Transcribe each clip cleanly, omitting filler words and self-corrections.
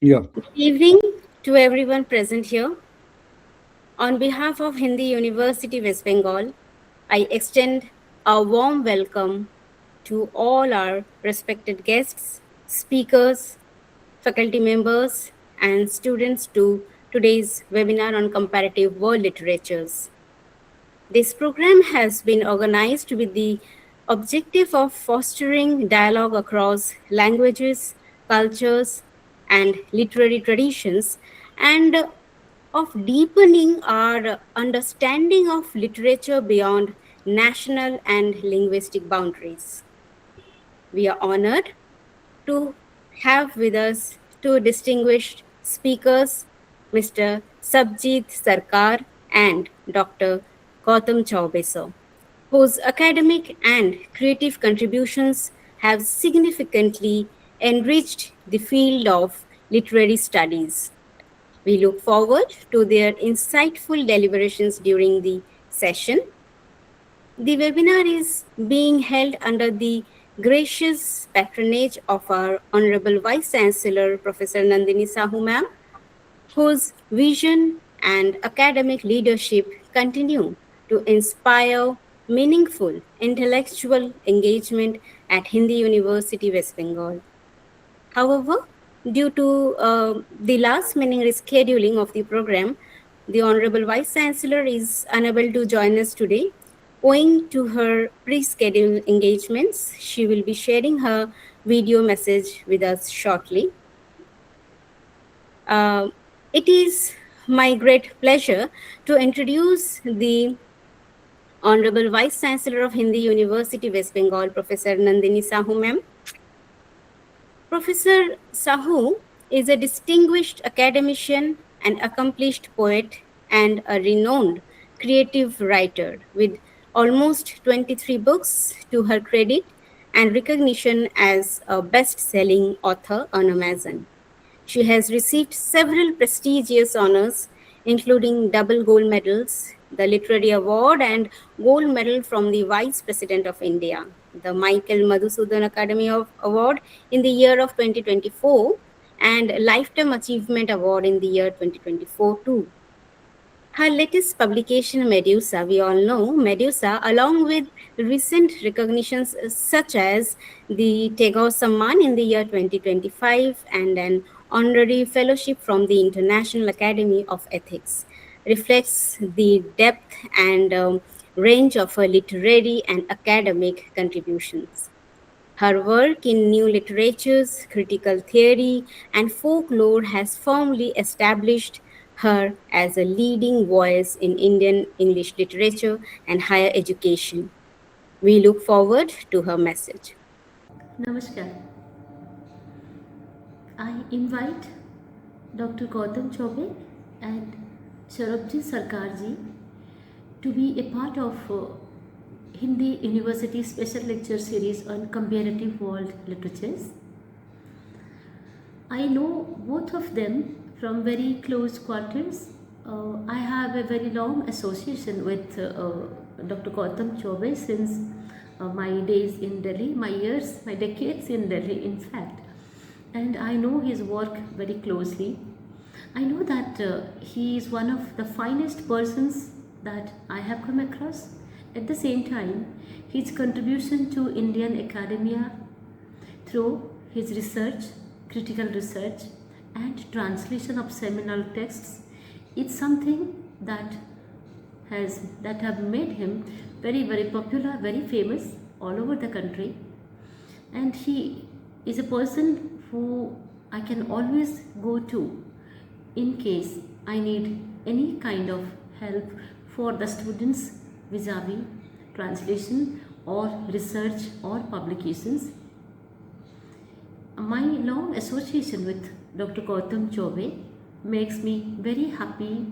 Yeah. Good evening to everyone present here. On behalf of Hindi University West Bengal, I extend a warm welcome to all our respected guests, speakers, faculty members, and students to today's webinar on comparative world literatures. This program has been organized with the objective of fostering dialogue across languages, cultures, and literary traditions, and of deepening our understanding of literature beyond national and linguistic boundaries. We are honored to have with us two distinguished speakers, Mr. Sarbajit Sarkar and Dr. Gautam Choubey, whose academic and creative contributions have significantly enriched the field of literary studies. We look forward to their insightful deliberations during the session. The webinar is being held under the gracious patronage of our Honorable Vice Chancellor, Professor Nandini Sahu ma'am, whose vision and academic leadership continue to inspire meaningful intellectual engagement at Hindi University, West Bengal. However, due to the last minute rescheduling of the program, the Honorable Vice Chancellor is unable to join us today. Owing to her pre-scheduled engagements, she will be sharing her video message with us shortly. Uh, it is my great pleasure to introduce the Honorable Vice Chancellor of Hindi University, West Bengal, Professor Nandini Sahu ma'am. Professor Sahu is a distinguished academician, an accomplished poet, and a renowned creative writer with almost 23 books to her credit and recognition as a best selling author on Amazon. She has received several prestigious honors, including double gold medals, the Literary Award, and gold medal from the Vice President of India, the Michael Madhusudan Academy of Award in the year of 2024, and Lifetime Achievement Award in the year 2024 too. Her latest publication, Medusa, we all know Medusa, along with recent recognitions such as the Tagore Samman in the year 2025 and an honorary fellowship from the International Academy of Ethics, reflects the depth and range of her literary and academic contributions. Her work in new literatures, critical theory, and folklore has firmly established her as a leading voice in Indian English literature and higher education. We look forward to her message. Namaskar. I invite Dr. Gautam Choubey and Sarbajit Sarkar ji to be a part of Hindi University Special Lecture Series on Comparative World Literatures. I know both of them from very close quarters. I have a very long association with Dr. Gautam Choubey since my days in Delhi, my years, my decades in Delhi, in fact. And I know his work very closely. I know that he is one of the finest persons that I have come across. At the same time, his contribution to Indian academia through his research, critical research, and translation of seminal texts is something that have made him very popular, very famous all over the country. And he is a person who I can always go to in case I need any kind of help for the students vis-a-vis translation or research or publications. My long association with Dr. Gautam Choubey makes me very happy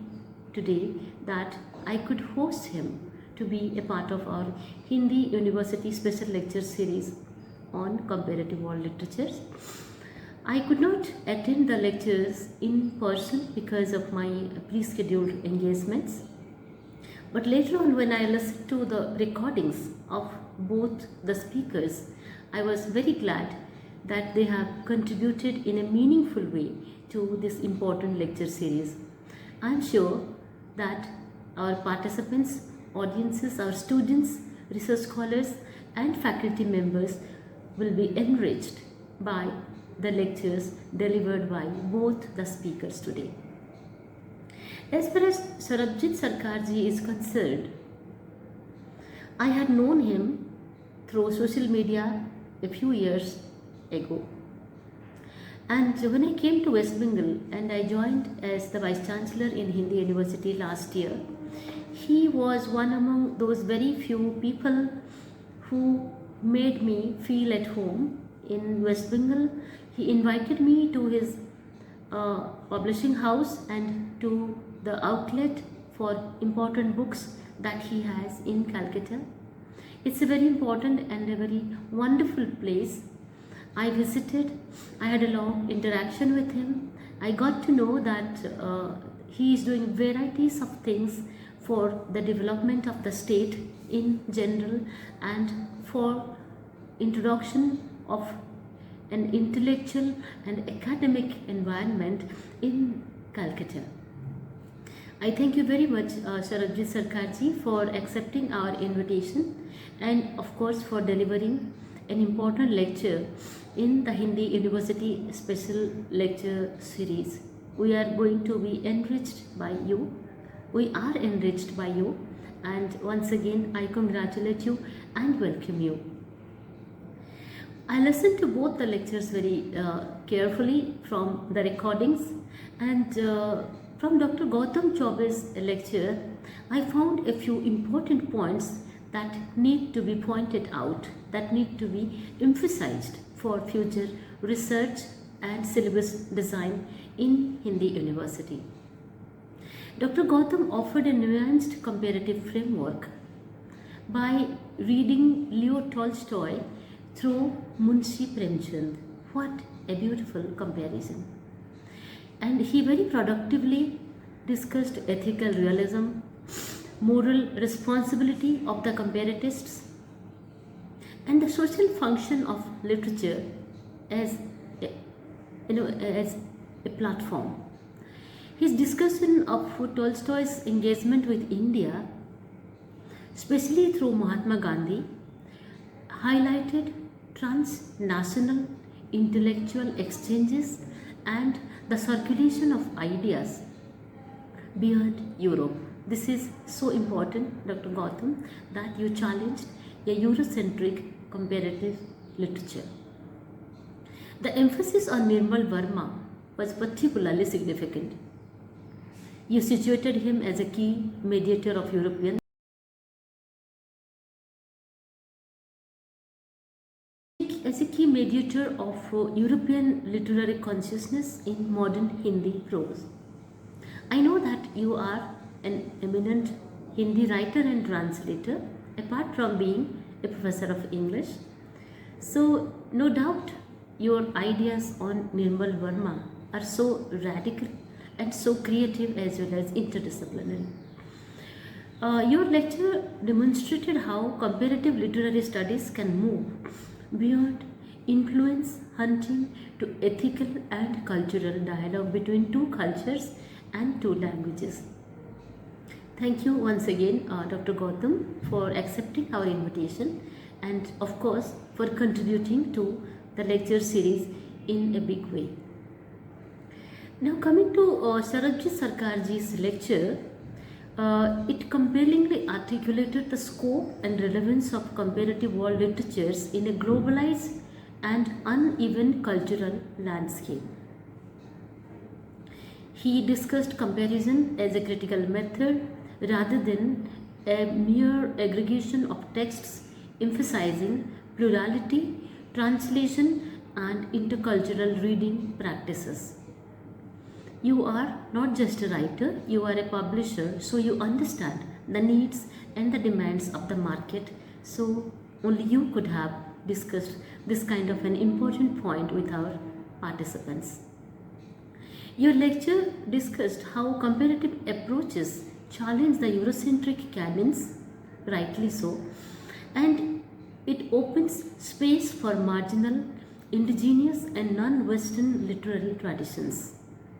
today that I could host him to be a part of our Hindi University Special Lecture Series on Comparative World Literatures. I could not attend the lectures in person because of my pre-scheduled engagements. But later on, when I listened to the recordings of both the speakers, I was very glad that they have contributed in a meaningful way to this important lecture series. I am sure that our participants, audiences, our students, research scholars and faculty members will be enriched by the lectures delivered by both the speakers today. As far as Sarbajit Sarkarji is concerned, I had known him through social media a few years ago. And when I came to West Bengal and I joined as the Vice Chancellor in Hindi University last year, he was one among those very few people who made me feel at home in West Bengal. He invited me to his publishing house and to the outlet for important books that he has in Calcutta. It's a very important and a very wonderful place. I visited, I had a long interaction with him. I got to know that he is doing varieties of things for the development of the state in general and for introduction of an intellectual and academic environment in Calcutta. I thank you very much, Sarbajit Sarkarji, for accepting our invitation and of course for delivering an important lecture in the Hindi University Special Lecture Series. We are going to be enriched by you. We are enriched by you, and once again I congratulate you and welcome you. I listened to both the lectures very carefully from the recordings, and from Dr. Gautam Choubey's lecture, I found a few important points that need to be pointed out, that need to be emphasized for future research and syllabus design in Hindi University. Dr. Gautam offered a nuanced comparative framework by reading Leo Tolstoy through Munshi Premchand. What a beautiful comparison. And he very productively discussed ethical realism, moral responsibility of the comparatists, and the social function of literature as as a platform. His discussion of Tolstoy's engagement with India, especially through Mahatma Gandhi, highlighted transnational intellectual exchanges and the circulation of ideas beyond Europe. This is so important, Dr. Gautam, that you challenged a Eurocentric comparative literature. The emphasis on Nirmal Verma was particularly significant. You situated him as a key mediator of European European literary consciousness in modern Hindi prose. I know that you are an eminent Hindi writer and translator, apart from being a professor of English. So, no doubt your ideas on Nirmal Verma are so radical and so creative as well as interdisciplinary. Your lecture demonstrated how comparative literary studies can move beyond influence hunting to ethical and cultural dialogue between two cultures and two languages. Thank you once again, Dr. Gautam, for accepting our invitation and of course for contributing to the lecture series in a big way. Now coming to Sarbajit Sarkarji's lecture, it compellingly articulated the scope and relevance of comparative world literatures in a globalized and uneven cultural landscape. He discussed comparison as a critical method rather than a mere aggregation of texts, emphasizing plurality, translation, and intercultural reading practices. You are not just a writer, you are a publisher, so you understand the needs and the demands of the market. So only you could have discussed this kind of an important point with our participants. Your lecture discussed how comparative approaches challenge the Eurocentric canons, rightly so, and it opens space for marginal indigenous and non-Western literary traditions.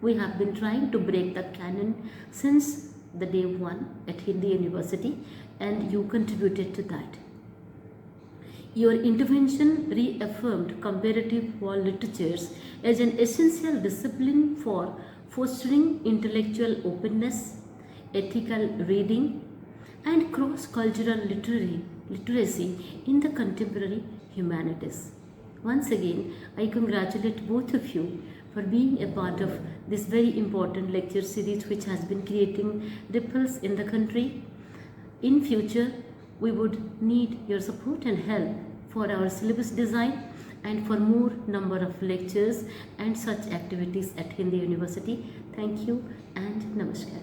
We have been trying to break the canon since the day one at Hindi University, and you contributed to that. Your intervention reaffirmed comparative world literatures as an essential discipline for fostering intellectual openness, ethical reading, and cross cultural literacy in the contemporary humanities. Once again, I congratulate both of you for being a part of this very important lecture series which has been creating ripples in the country. In future, we would need your support and help for our syllabus design and for more number of lectures and such activities at Hindi University. Thank you and namaskar.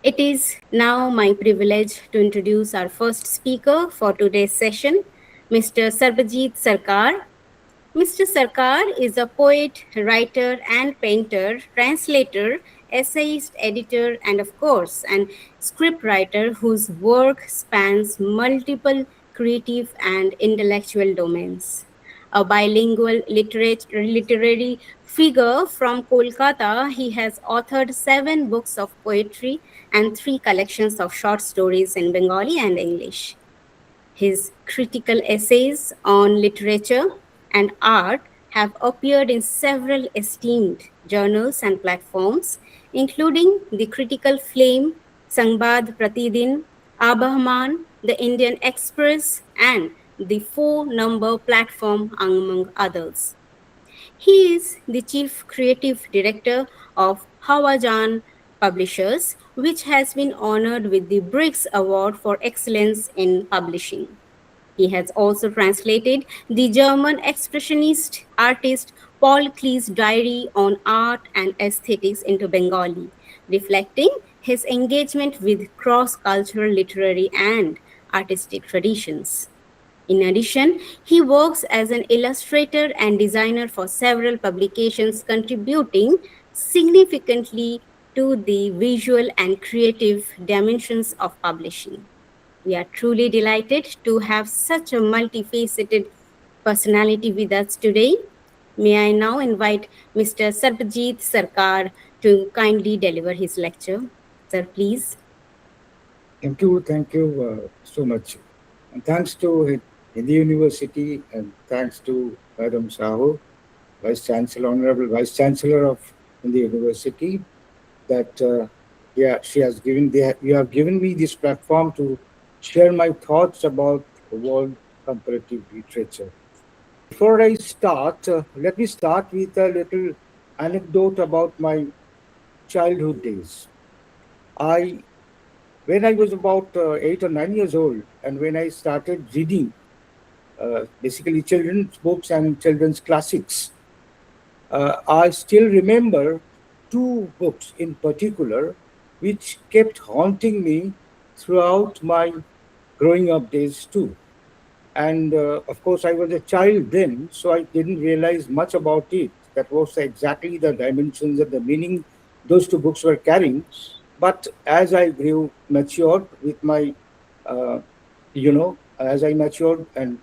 It is now my privilege to introduce our first speaker for today's session, Mr. Sarbajit Sarkar. Mr. Sarkar is a poet, writer, and painter, translator, essayist, editor, and of course, an scriptwriter whose work spans multiple creative and intellectual domains. A bilingual literary figure from Kolkata, he has authored 7 books of poetry and 3 collections of short stories in Bengali and English. His critical essays on literature and art have appeared in several esteemed journals and platforms, including the Critical Flame, Sangbad Pratidin, Abahman, the Indian Express, and the 4 Number platform, among others. He is the chief creative director of Hawajan Publishers, which has been honored with the BRICS Award for Excellence in Publishing. He has also translated the German expressionist artist Paul Klee's diary on art and aesthetics into Bengali, reflecting his engagement with cross-cultural literary and artistic traditions. In addition, he works as an illustrator and designer for several publications, contributing significantly to the visual and creative dimensions of publishing. We are truly delighted to have such a multifaceted personality with us today. May I now invite Mr. Sarbajit Sarkar to kindly deliver his lecture. Sir, please. Thank you so much. And thanks to Hindi University and thanks to Madam Sahu, Vice Chancellor, Honorable Vice Chancellor of Hindi University, that you have given me this platform to share my thoughts about world comparative literature. Before I start, let me start with a little anecdote about my childhood days. When I was about 8 or 9 years old, and when I started reading basically children's books and children's classics, I still remember 2 books in particular which kept haunting me throughout my growing up days too. And of course, I was a child then, so I didn't realize much about it. That was exactly the dimensions and the meaning those 2 books were carrying. But as I grew matured with my, as I matured and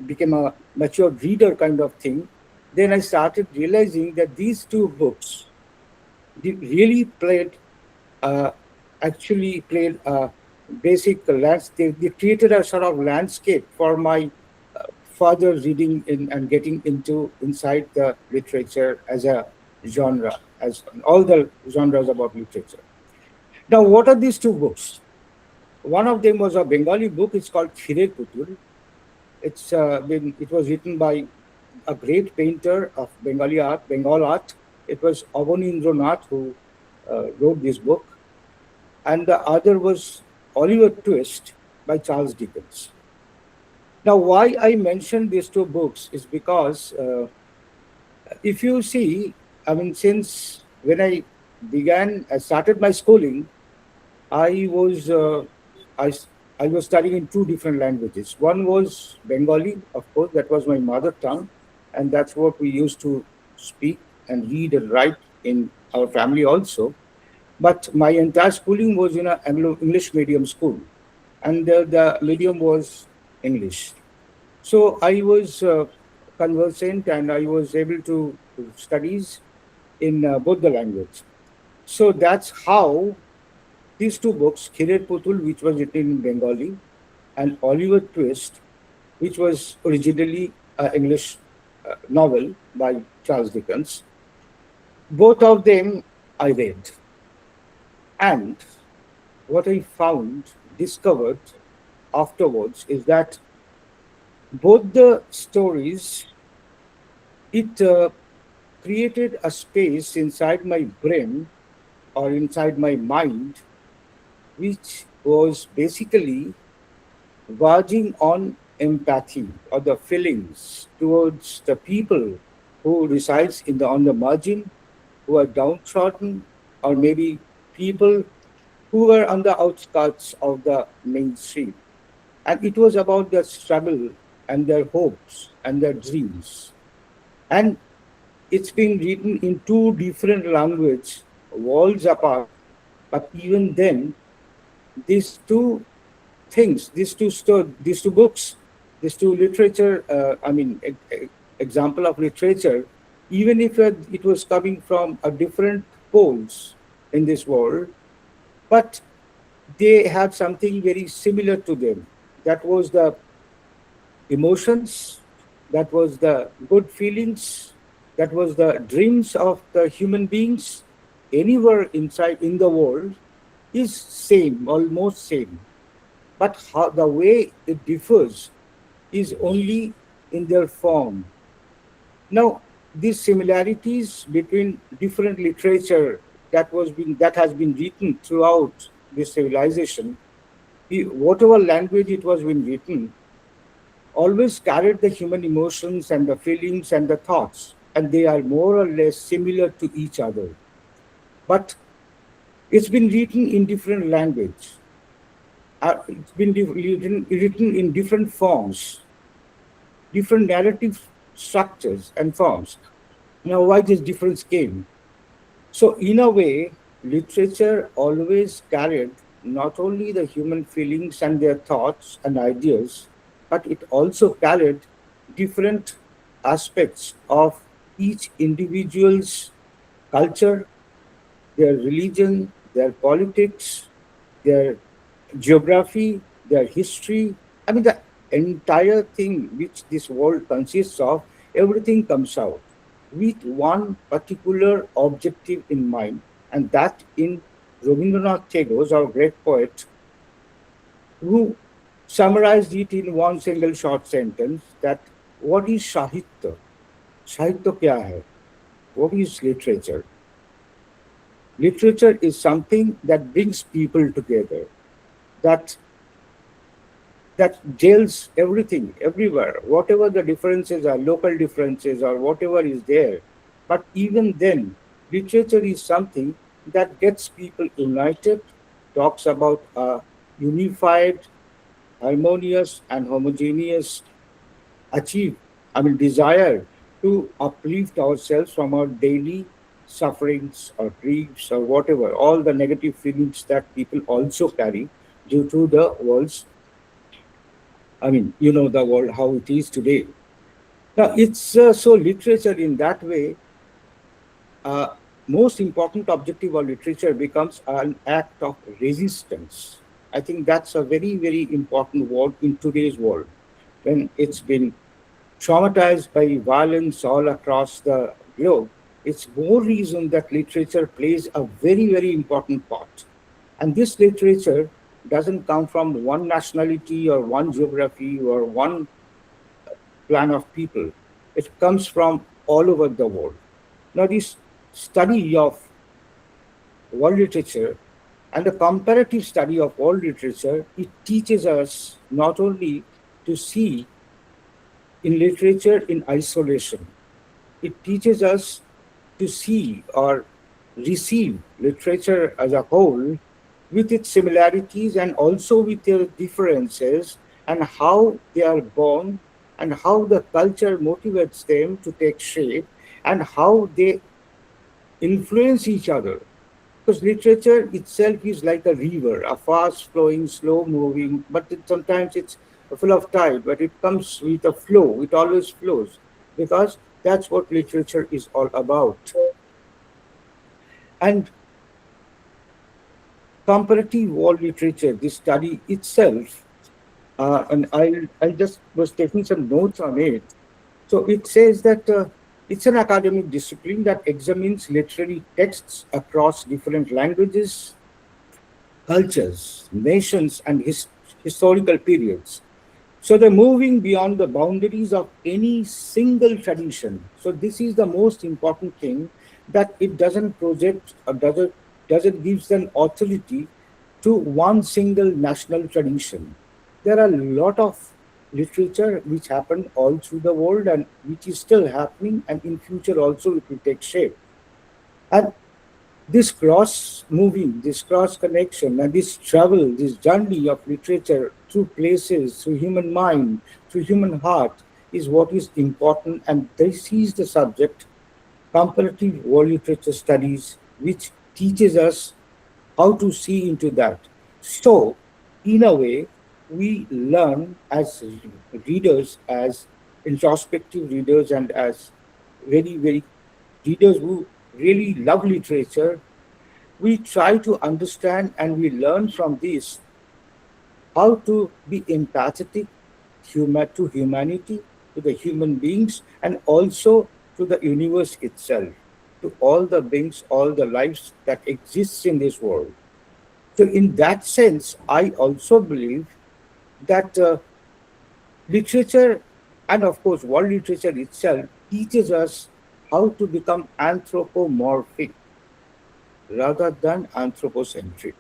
became a mature reader kind of thing, then I started realizing that these 2 books really actually played a basic landscape. They created a sort of landscape for my further reading and getting inside the literature as a genre, as all the genres about literature. Now, what are these 2 books? One of them was a Bengali book. It's called Khirer Putul. It was written by a great painter of Bengal art. It was Abanindranath who wrote this book. And the other was Oliver Twist by Charles Dickens. Now, why I mentioned these 2 books is because if you see, since when I started my schooling, I was studying in 2 different languages. One was Bengali, of course, that was my mother tongue, and that's what we used to speak and read and write in our family also. But my entire schooling was in an Anglo-English medium school, and the medium was English. So I was conversant and I was able to studies in both the language. So that's how these two books, Khirer Putul, which was written in Bengali, and Oliver Twist, which was originally an English novel by Charles Dickens, both of them I read. And what I found, discovered afterwards, is that both the stories, it created a space inside my brain or inside my mind, which was basically verging on empathy or the feelings towards the people who resides in the on the margin, who are downtrodden, or maybe people who were on the outskirts of the mainstream. And it was about their struggle and their hopes and their dreams. And it's been written in two different languages, worlds apart. But even then, these two things, these two books, these two literature, example of literature, even if it was coming from a different poles in this world, but they had something very similar to them. That was the emotions, that was the good feelings, that was the dreams of the human beings anywhere inside in the world is same, almost same. But how, the way it differs is only in their form. Now, these similarities between different literature that has been written throughout this civilization, whatever language it was been written, always carried the human emotions and the feelings and the thoughts, and they are more or less similar to each other. But it's been written in different language. It's been written in different forms, different narrative structures and forms. Now, why this difference came? So, in a way, literature always carried not only the human feelings and their thoughts and ideas, but it also carried different aspects of each individual's culture, their religion, their politics, their geography, their history. I mean, the entire thing which this world consists of, everything comes out with one particular objective in mind, and that in Rabindranath Tagore, our great poet, who summarized it in one single short sentence that what is Sahitya? Sahitya kya hai? What is literature? Literature is something that brings people together, that that gels everything everywhere, whatever the differences are, local differences or whatever is there. But even then, literature is something that gets people united, talks about a unified, harmonious, and homogeneous achieve, desire to uplift ourselves from our daily sufferings or griefs or whatever, all the negative feelings that people also carry due to the world's, the world, how it is today. Now, it's so literature in that way, uh, most important objective of literature becomes an act of resistance. I think that's a very, very important word in today's world when it's been traumatized by violence all across the globe. It's more reason that literature plays a very, very important part. And this literature doesn't come from one nationality or one geography or one plan of people. It comes from all over the world. Now, this study of world literature and the comparative study of world literature, it teaches us not only to see in literature in isolation, it teaches us to see or receive literature as a whole with its similarities and also with their differences and how they are born and how the culture motivates them to take shape and how they influence each other. Because literature itself is like a river, a fast flowing, slow moving, but sometimes it's full of tide, but it comes with a flow. It always flows because that's what literature is all about. And comparative world literature, this study itself, and I just was taking some notes on it. So it says that it's an academic discipline that examines literary texts across different languages, cultures, nations, and historical periods. So they're moving beyond the boundaries of any single tradition. So this is the most important thing, that it doesn't project or doesn't gives an authority to one single national tradition. There are a lot of literature which happened all through the world and which is still happening, and in future also it will take shape. And this cross moving, this cross connection, and this travel, this journey of literature through places, through human mind, through human heart is what is important. And this is the subject, comparative world literature studies, which teaches us how to see into that. So, in a way, we learn as readers, as introspective readers, and as very, very readers who really love literature, we try to understand and we learn from this how to be empathetic to humanity, to the human beings, and also to the universe itself, to all the beings, all the lives that exists in this world. So, in that sense, I also believe that literature, and of course, world literature itself, teaches us how to become anthropomorphic rather than anthropocentric.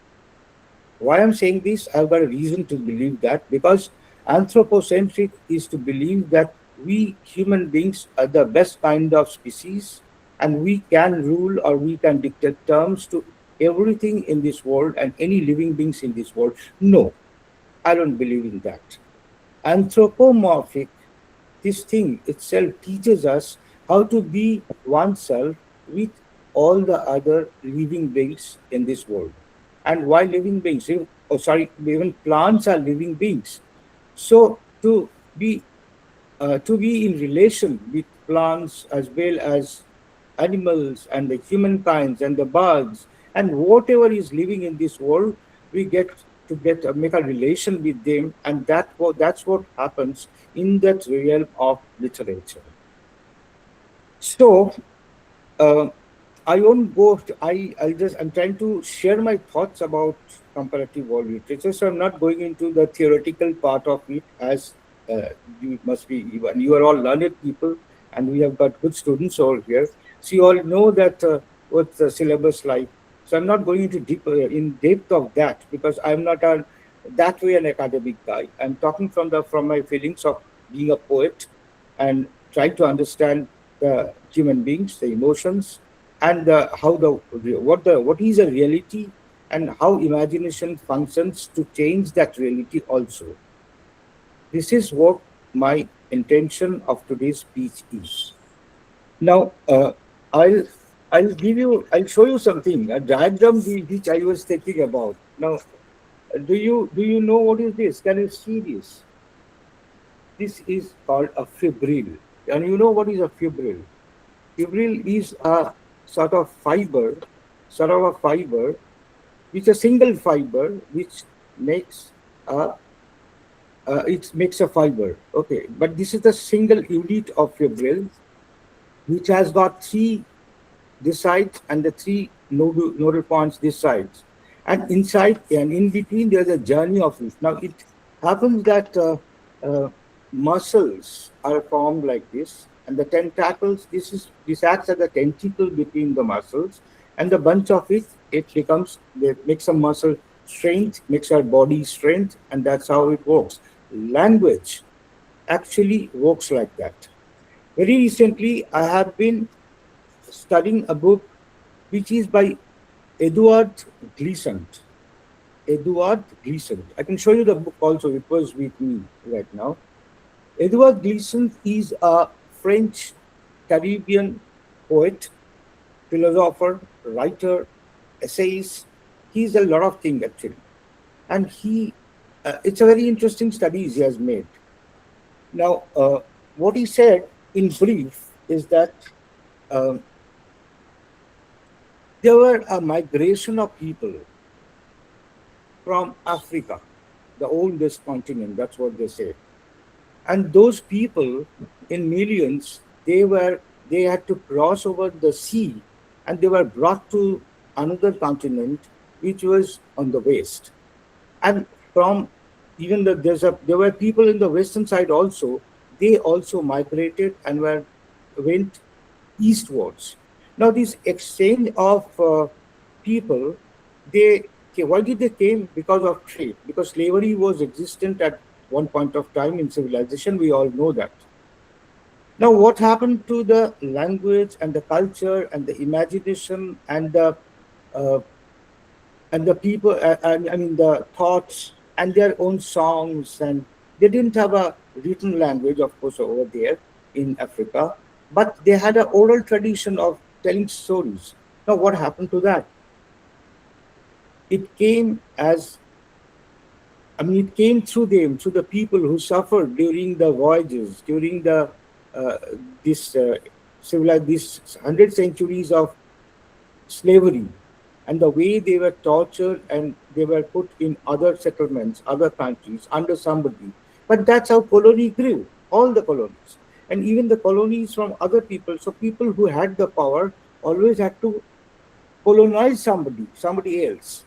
Why I'm saying this, I've got a reason to believe that, because anthropocentric is to believe that we human beings are the best kind of species, and we can rule or we can dictate terms to everything in this world and any living beings in this world. No, I don't believe in that. Anthropomorphic, this thing itself teaches us how to be oneself with all the other living beings in this world. And why living beings? Oh, sorry, even plants are living beings. So to be in relation with plants as well as animals and the humankinds and the bugs and whatever is living in this world, we get to get make a relation with them, and that's what happens in that realm of literature. So uh, I won't go. I'm trying to share my thoughts about comparative world literature. So I'm not going into the theoretical part of it, as you must be. You are all learned people, and we have got good students all here. So you all know that what's the syllabus like. So I'm not going into deep in depth of that, because I'm not that way an academic guy. I'm talking from my feelings of being a poet and trying to understand the human beings, the emotions, and how what is a reality, and how imagination functions to change that reality also. This is what my intention of today's speech is. Now, I'll I'll show you something, a diagram which I was thinking about. Now, do you know what is this? Can you see this? This is called a fibril. And you know what is a fibril? Fibril is a sort of fiber, sort of a fiber, which a single fiber which makes a it makes a fiber. Okay, but this is the single unit of fibril, which has got three this side and the three nodal points this side, and inside and in between there's a journey of it. Now it happens that uh, muscles are formed like this, and the tentacles, this acts as a tentacle between the muscles, and the bunch of it makes a muscle strength, makes our body strength, and that's how it works. Language actually works like that. Very recently I have been studying a book which is by Edward Glissant. Edward Glissant. I can show you the book also. It was with me right now. Edward Glissant is a French Caribbean poet, philosopher, writer, essayist. He's a lot of things actually. And he It's a very interesting studies he has made. Now, what he said in brief is that um, there were a migration of people from Africa, the oldest continent. That's what they say. And those people, in millions, they had to cross over the sea, and they were brought to another continent, which was on the west. And from even there were people in the western side also. They also migrated and went eastwards. Now this exchange of people, why did they came? Because of trade, because slavery was existent at one point of time in civilization. We all know that. Now what happened to the language and the culture and the imagination uh, and the people, and I mean the thoughts and their own songs, and they didn't have a written language, of course, over there in Africa, but they had an oral tradition of telling stories. Now, what happened to that? It came as, I mean, it came through them, through the people who suffered during the voyages, during the uh, this civilized these 100 centuries of slavery, and the way they were tortured and they were put in other settlements, other countries under somebody. But that's how colony grew, all the colonies. And even the colonies from other people. So people who had the power always had to colonize somebody else.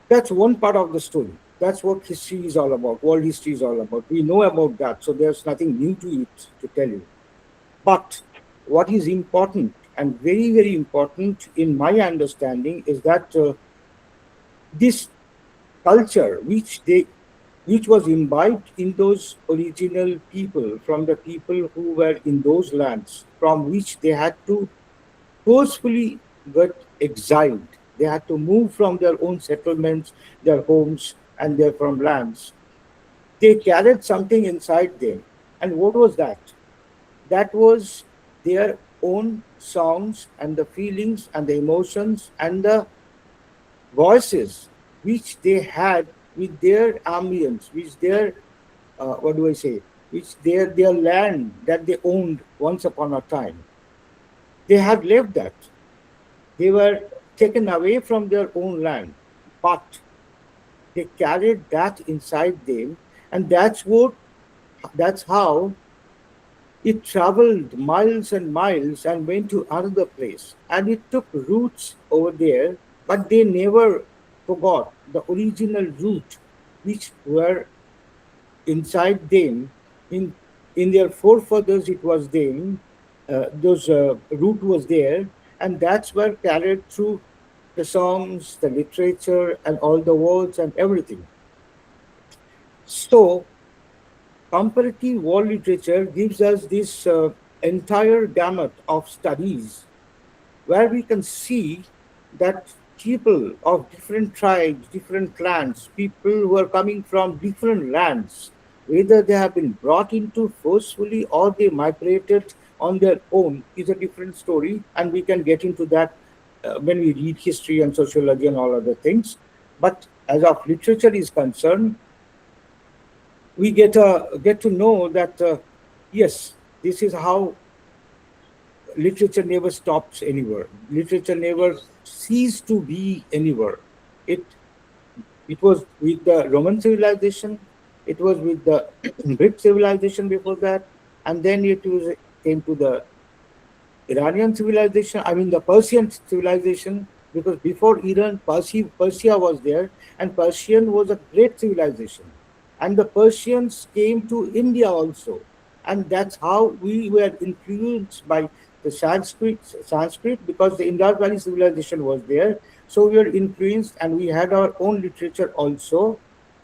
That's one part of the story. That's what history is all about, world history is all about. We know about that, so there's nothing new to it to tell you. But what is important and very, very important in my understanding is that this culture, which was imbibed in those original people, from the people who were in those lands, from which they had to forcefully get exiled. They had to move from their own settlements, their homes, and their from lands. They carried something inside them. And what was that? That was their own songs and the feelings and the emotions and the voices which they had with their ambience, which their what do I say, which their land that they owned once upon a time. They had left that. They were taken away from their own land, but they carried that inside them, and that's how it traveled miles and miles and went to another place. And it took roots over there, but they never forgot the original root which were inside them. In their forefathers, it was them. Those root was there, and that's where carried through the songs, the literature, and all the words and everything. So comparative world literature gives us this entire gamut of studies where we can see that people of different tribes, different clans, people who are coming from different lands, whether they have been brought into forcefully or they migrated on their own, is a different story, and we can get into that when we read history and sociology and all other things. But as of literature is concerned, we get to know that yes, this is how literature never stops anywhere. Literature never ceased to be anywhere. It it was with the Roman civilization, it was with the Greek civilization before that, and then came to the Iranian civilization, I mean the Persian civilization, because before Iran, Persia was there, and Persian was a great civilization. And the Persians came to India also. And that's how we were influenced by the Sanskrit, because the Indus Valley civilization was there. So we were influenced and we had our own literature also.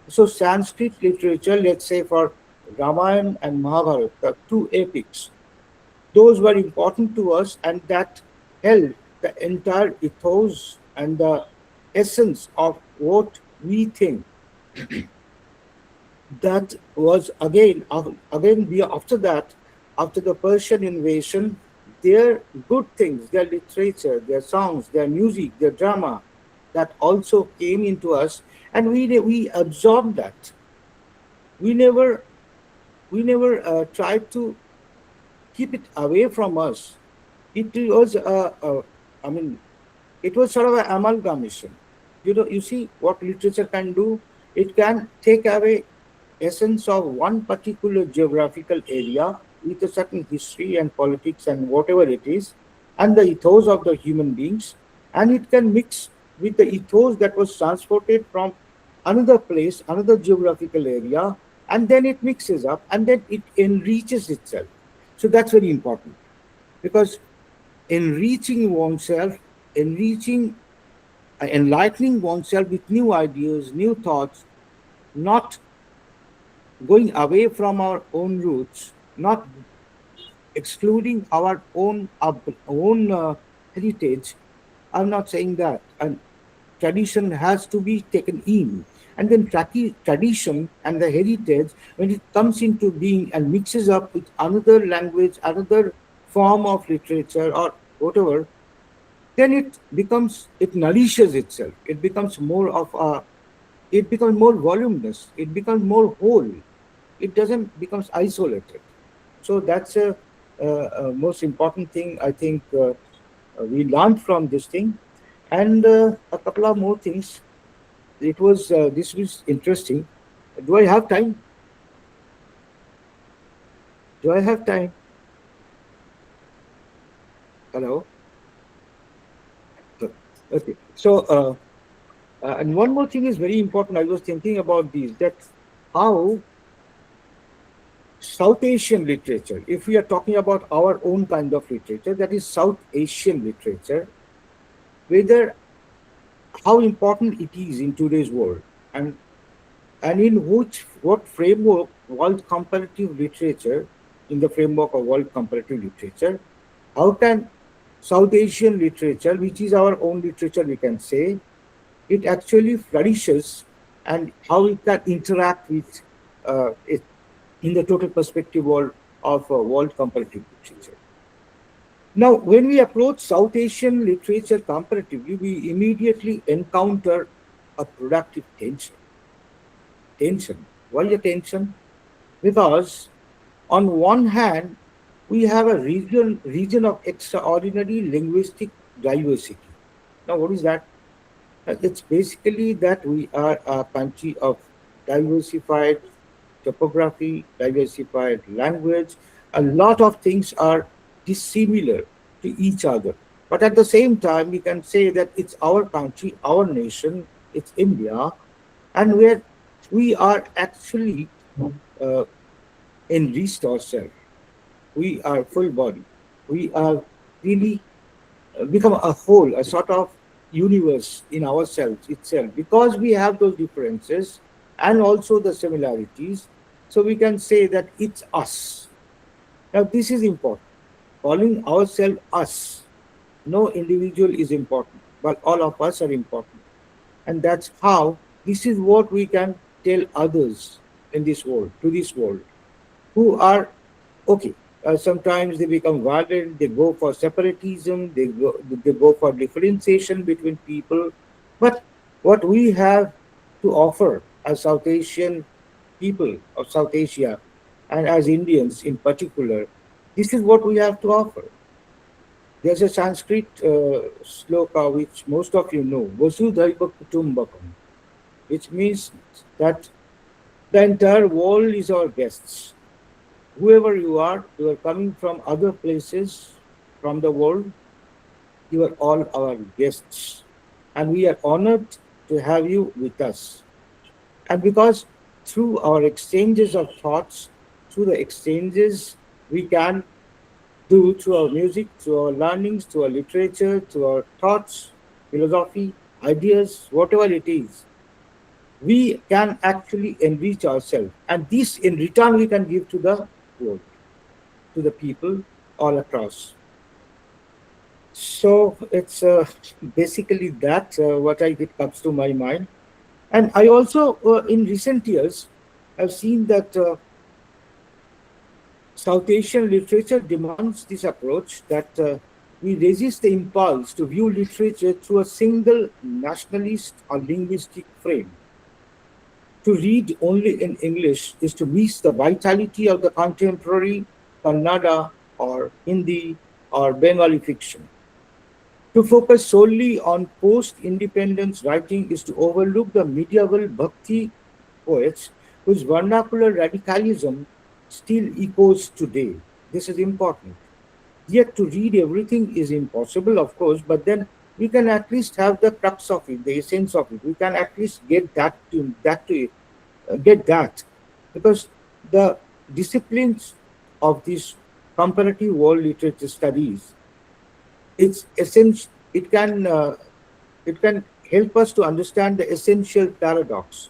So Sanskrit literature, let's say for Ramayana and Mahabharata, the two epics, those were important to us, and that held the entire ethos and the essence of what we think. That was after that, after the Persian invasion, their good things, their literature, their songs, their music, their drama, that also came into us, and we absorb that. We never tried to keep it away from us. It was I mean, it was sort of an amalgamation. You see what literature can do. It can take away essence of one particular geographical area with a certain history and politics and whatever it is, and the ethos of the human beings, and it can mix with the ethos that was transported from another place, another geographical area, and then it mixes up and then it enriches itself. So that's very important, because enriching oneself, enriching, enlightening oneself with new ideas, new thoughts, not going away from our own roots, not excluding our own heritage. I'm not saying that. And tradition has to be taken in. And then tradition and the heritage, when it comes into being and mixes up with another language, another form of literature or whatever, then it nourishes itself. It becomes more of a, it becomes more voluminous. It becomes more whole. It doesn't becomes isolated. So that's a most important thing I think we learned from this thing. And a couple of more things. It was this was interesting. Do I have time? Do I have time? Hello. Okay. So and one more thing is very important. I was thinking about these, that how South Asian literature, if we are talking about our own kind of literature, that is South Asian literature, whether how important it is in today's world, and in which what framework world comparative literature, in the framework of world comparative literature, how can South Asian literature, which is our own literature, we can say, it actually flourishes, and how it can interact with it in the total perspective of world comparative literature. Now, when we approach South Asian literature comparatively, we immediately encounter a productive tension. Tension. Why a tension? Because on one hand, we have a region of extraordinary linguistic diversity. Now, what is that? It's basically that we are a country of diversified topography, diversified language. A lot of things are dissimilar to each other. But at the same time, we can say that it's our country, our nation, it's India, and where we are actually uh, enriched ourselves. We are full body. We are really become a whole, a sort of universe in ourselves itself, because we have those differences and also the similarities. So we can say that it's us. Now, this is important. Calling ourselves us. No individual is important, but all of us are important. And that's how, this is what we can tell others in this world, to this world, who are okay. Sometimes they become violent. They go for separatism. They go for differentiation between people. But what we have to offer as South Asian people of South Asia, and as Indians in particular, this is what we have to offer. There's a Sanskrit sloka which most of you know, Vasudhaiva Kutumbakam, which means that the entire world is our guests. Whoever you are coming from other places from the world, you are all our guests. And we are honored to have you with us. And because through our exchanges of thoughts, through the exchanges we can do through our music, through our learnings, through our literature, through our thoughts, philosophy, ideas, whatever it is, we can actually enrich ourselves. And this in return we can give to the world, to the people all across. So it's basically that what it comes to my mind. And I also, in recent years, have seen that South Asian literature demands this approach, that we resist the impulse to view literature through a single nationalist or linguistic frame. To read only in English is to miss the vitality of the contemporary Kannada or Hindi or Bengali fiction. To focus solely on post independence writing is to overlook the medieval Bhakti poets whose vernacular radicalism still echoes today. This is important. Yet to read everything is impossible, of course, but then we can at least have the crux of it, the essence of it. We can at least get that, because the disciplines of these comparative world literature studies, it's essential. It can help us to understand the essential paradox,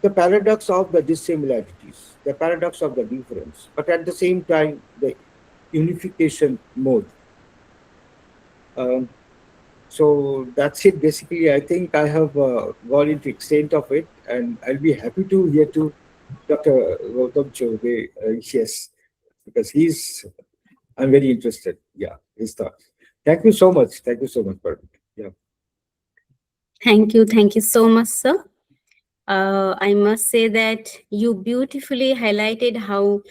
the paradox of the dissimilarities, the paradox of the difference, but at the same time the unification mode. Um, so that's it basically. I think I have gone into extent of it, and I'll be happy to hear to Dr. Gautam Choubey. Yes, because I'm very interested. Yeah, his thoughts. Thank you so much. Thank you so much, Parveen. Yeah. Thank you. Thank you so much, sir. I must say that you beautifully highlighted how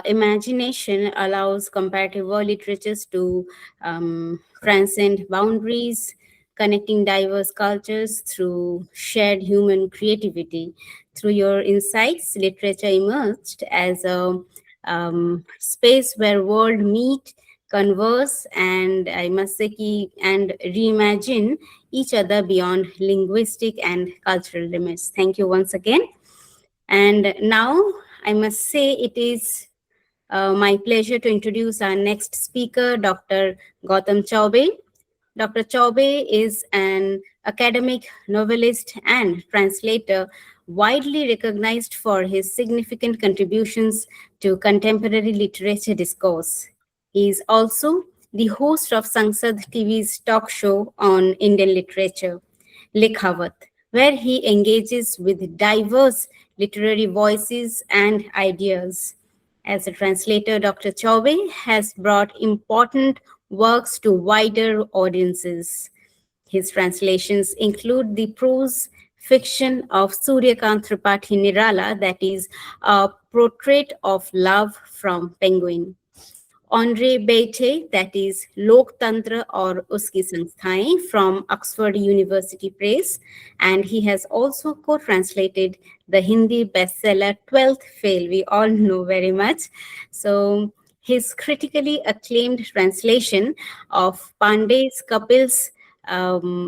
imagination allows comparative world literatures to transcend boundaries, connecting diverse cultures through shared human creativity. Through your insights, literature emerged as a space where world meet, converse, and I must say, and reimagine each other beyond linguistic and cultural limits. Thank you once again. And now I must say it is my pleasure to introduce our next speaker, Dr. Gautam Choubey. Dr. Choubey is an academic novelist and translator widely recognized for his significant contributions to contemporary literature discourse. He is also the host of Sansad TV's talk show on Indian literature, Likhavat, where he engages with diverse literary voices and ideas. As a translator, Dr. Choubey has brought important works to wider audiences. His translations include the prose fiction of Suryakant Tripathi Nirala, that is, a portrait of love from Penguin. Andre Bete, that is Loktantra or Uski Sansthaएं from Oxford University Press, and he has also co-translated the Hindi bestseller 12th Fail, we all know very much. So his critically acclaimed translation of Pandey's Kapil's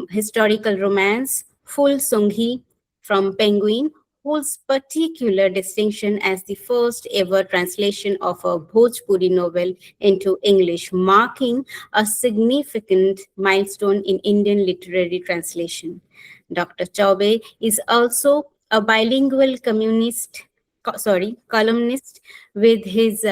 historical romance, Full Sunghi from Penguin, holds particular distinction as the first ever translation of a Bhojpuri novel into English, marking a significant milestone in Indian literary translation. Dr. Choubey is also a bilingual columnist with his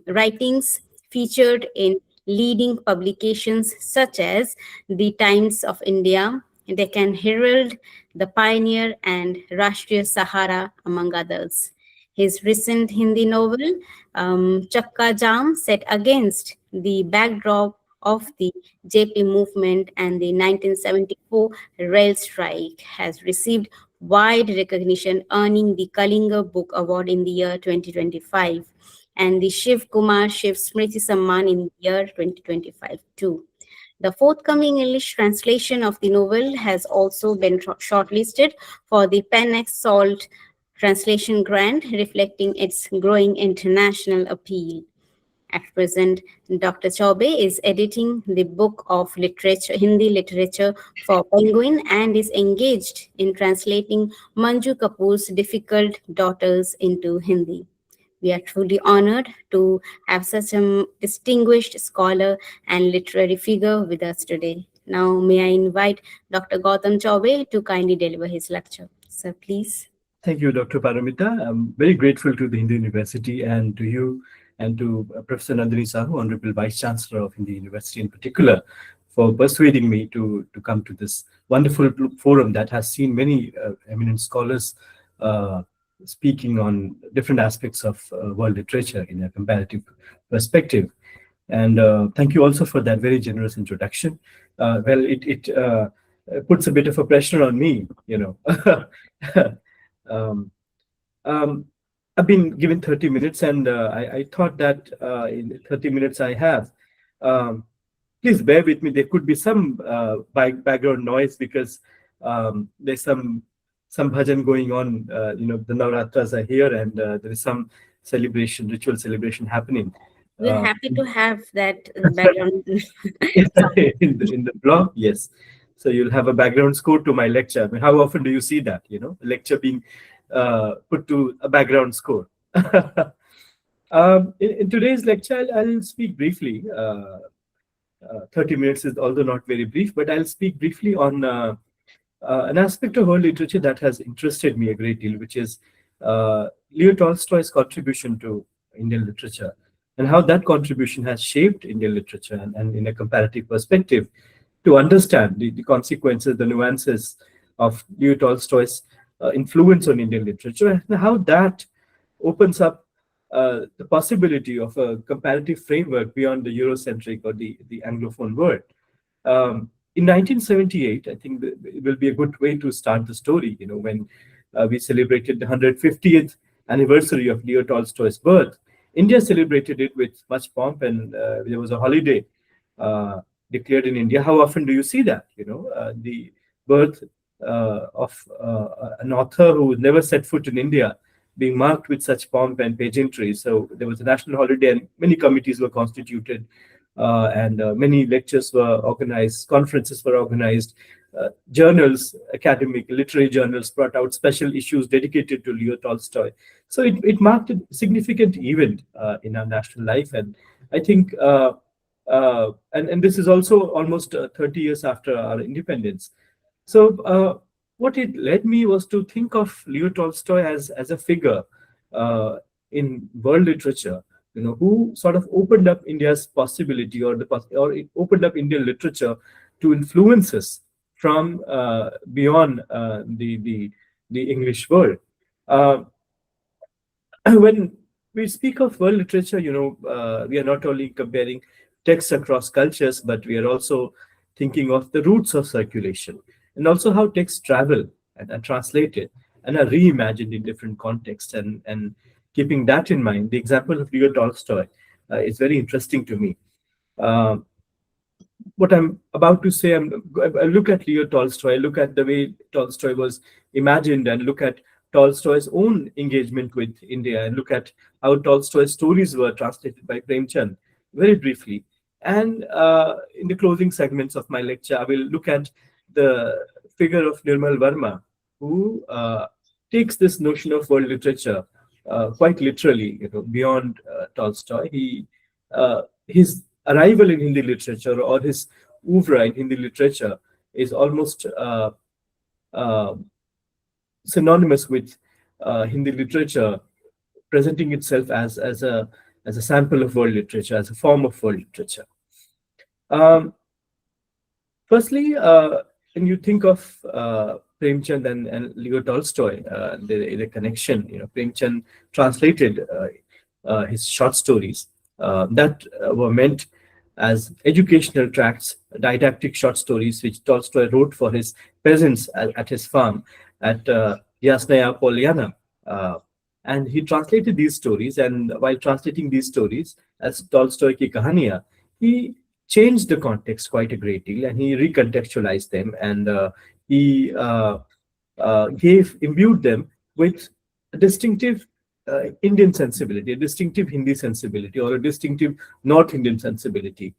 writings featured in leading publications such as The Times of India, Deccan Herald, The Pioneer, and Rashtriya Sahara, among others. His recent Hindi novel, Chakka Jam, set against the backdrop of the JP movement and the 1974 rail strike, has received wide recognition, earning the Kalinga Book Award in the year 2025 and the Shiv Kumar Shiv Smriti Samman in the year 2025 too. The forthcoming English translation of the novel has also been shortlisted for the Pen Salt Translation Grant, reflecting its growing international appeal. At present, Dr. Choubey is editing the book of literature, Hindi literature for Penguin, and is engaged in translating Manju Kapoor's Difficult Daughters into Hindi. We are truly honored to have such a distinguished scholar and literary figure with us today. Now, may I invite Dr. Gautam Choubey to kindly deliver his lecture. Sir, please. Thank you, Dr. Paramita. I'm very grateful to the Hindu University and to you and to Professor Nandini Sahu, Honorable Vice Chancellor of Hindu University in particular, for persuading me to come to this wonderful forum that has seen many eminent scholars speaking on different aspects of world literature in a comparative perspective. And thank you also for that very generous introduction. Well, it puts a bit of a pressure on me, Um, um, I've been given 30 minutes, and I thought that in 30 minutes I have. Um, Please bear with me. There could be some background noise because there's some bhajan going on. The Navratras are here, and there is some ritual celebration happening. We're Uh, happy to have that background. in the blog, yes. So you'll have a background score to my lecture. I mean, how often do you see that? A lecture being put to a background score. In today's lecture, I'll speak briefly. 30 minutes is although not very brief, but I'll speak briefly on an aspect of world literature that has interested me a great deal, which is Leo Tolstoy's contribution to Indian literature and how that contribution has shaped Indian literature and in a comparative perspective to understand the consequences, the nuances of Leo Tolstoy's influence on Indian literature and how that opens up the possibility of a comparative framework beyond the Eurocentric or the Anglophone world. In 1978, I think it will be a good way to start the story, when we celebrated the 150th anniversary of Leo Tolstoy's birth. India celebrated it with much pomp, and there was a holiday declared in India. How often do you see that? The birth of an author who never set foot in India being marked with such pomp and pageantry. So there was a national holiday, and many committees were constituted, and many lectures were organized, conferences were organized, journals, academic, literary journals brought out special issues dedicated to Leo Tolstoy. So it marked a significant event in our national life, and I think, and this is also almost 30 years after our independence. So what it led me was to think of Leo Tolstoy as a figure in world literature, who sort of opened up India's possibility, or it opened up Indian literature to influences from beyond the English world. Uh, when we speak of world literature, we are not only comparing texts across cultures, but we are also thinking of the roots of circulation and also how texts travel and are translated and are reimagined in different contexts. And keeping that in mind, the example of Leo Tolstoy is very interesting to me. Uh, what I'm about to say, I look at Leo Tolstoy, I look at the way Tolstoy was imagined, and look at Tolstoy's own engagement with India, and look at how Tolstoy's stories were translated by Premchand very briefly. And in the closing segments of my lecture, I will look at the figure of Nirmal Verma, who takes this notion of world literature quite literally, beyond Tolstoy. His arrival in Hindi literature, or his oeuvre in Hindi literature, is almost uh, synonymous with Hindi literature presenting itself as a sample of world literature, as a form of world literature. Um, Firstly, when you think of Premchand and Leo Tolstoy, the connection, Premchand translated his short stories that were meant as educational tracts, didactic short stories, which Tolstoy wrote for his peasants at his farm at Yasnaya Polyana. And he translated these stories, and while translating these stories as Tolstoy ki kahaniya, he changed the context quite a great deal, and he recontextualized them, and he imbued them with a distinctive Indian sensibility, a distinctive Hindi sensibility, or a distinctive North Indian sensibility.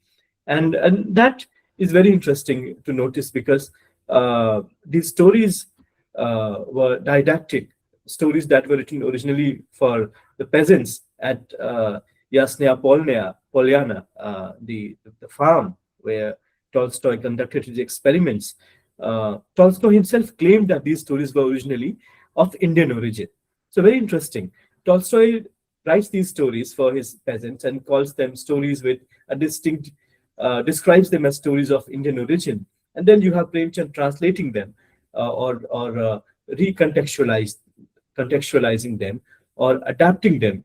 And that is very interesting to notice, because these stories were didactic, stories that were written originally for the peasants at Yasnaya Polyana, the farm where Tolstoy conducted his experiments. Tolstoy himself claimed that these stories were originally of Indian origin. So very interesting. Tolstoy writes these stories for his peasants and calls them stories with a distinct, describes them as stories of Indian origin. And then you have Premchand translating them, or contextualizing them, or adapting them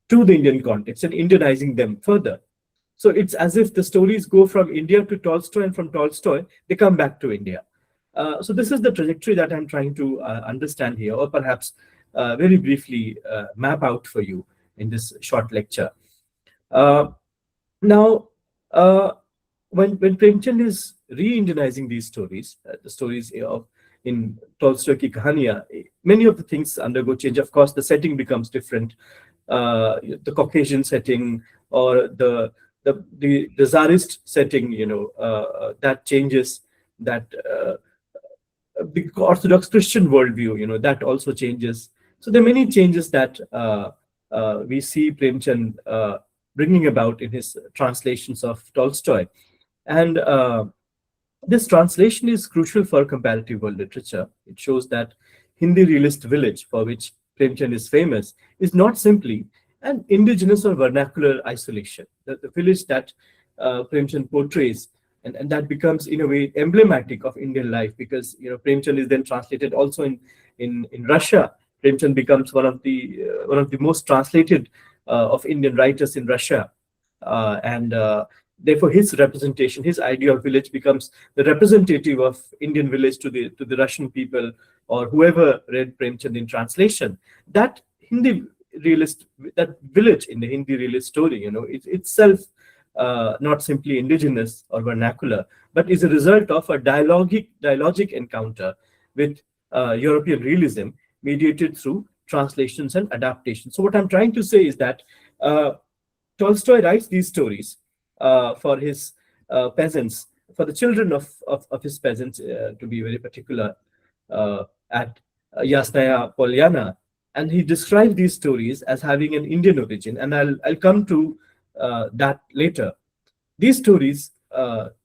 to the Indian context and Indianizing them further. So it's as if the stories go from India to Tolstoy, and from Tolstoy they come back to India. So this is the trajectory that I'm trying to understand here, or perhaps very briefly map out for you in this short lecture. Uh, Now, when Premchand is re-Indianizing these stories, the stories of in Tolstoy ki Kahaniya, many of the things undergo change. Of course, the setting becomes different. The Caucasian setting or the Tsarist setting, that changes. That the Orthodox Christian worldview, that also changes. So there are many changes that we see Premchand bringing about in his translations of Tolstoy. And this translation is crucial for comparative world literature. It shows that Hindi realist village, for which Premchand is famous, is not simply an indigenous or vernacular isolation. The village that Premchand portrays, and that becomes in a way emblematic of Indian life, because Premchand is then translated also in Russia. Premchand becomes one of the most translated of Indian writers in Russia, and therefore his representation, his idea of village becomes the representative of Indian village to the Russian people or whoever read Premchand in translation. That Hindi realist, that village in the Hindi realist story, it's itself not simply indigenous or vernacular, but is a result of a dialogic encounter with European realism mediated through translations and adaptations. So what I'm trying to say is that Tolstoy writes these stories for his peasants, for the children of his peasants, to be very particular, at Yasnaya Polyana, and he describes these stories as having an Indian origin, and I'll come to that later. These stories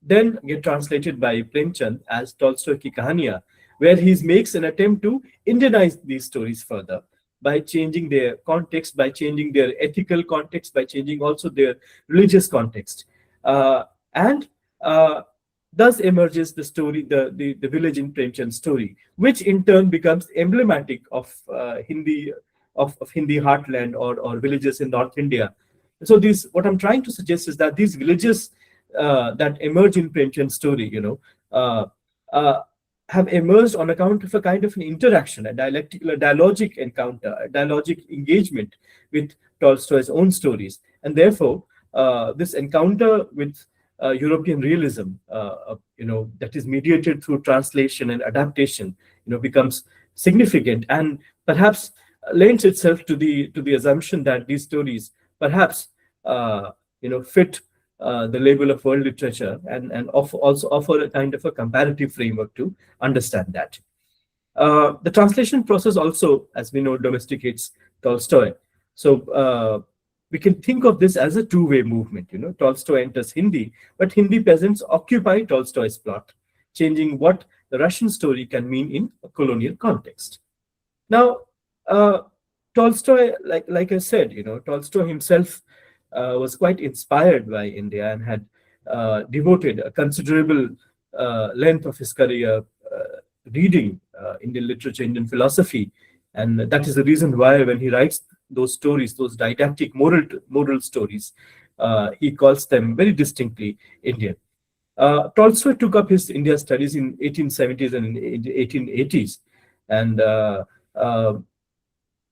then get translated by Premchand as Tolstoy ki Kahaniya, where he makes an attempt to Indianize these stories further by changing their context, by changing their ethical context, by changing also their religious context. And thus emerges the story, the village in Premchand's story, which in turn becomes emblematic of Hindi heartland or villages in North India. So what I'm trying to suggest is that these villages that emerge in Premchand's story, uh, uh, have emerged on account of a kind of an interaction, a dialogic encounter, a dialogic engagement with Tolstoy's own stories. And therefore, this encounter with European realism, that is mediated through translation and adaptation, becomes significant and perhaps lends itself to the assumption that these stories perhaps fit the label of world literature and also offer a kind of a comparative framework to understand that. The translation process also, as we know, domesticates Tolstoy. So we can think of this as a two-way movement. Tolstoy enters Hindi, but Hindi peasants occupy Tolstoy's plot, changing what the Russian story can mean in a colonial context. Now, Tolstoy, like I said, Tolstoy himself was quite inspired by India and had devoted a considerable length of his career reading Indian literature, Indian philosophy, and that is the reason why when he writes those stories, those didactic moral stories, he calls them very distinctly Indian. Tolstoy took up his India studies in 1870s and in 1880s, and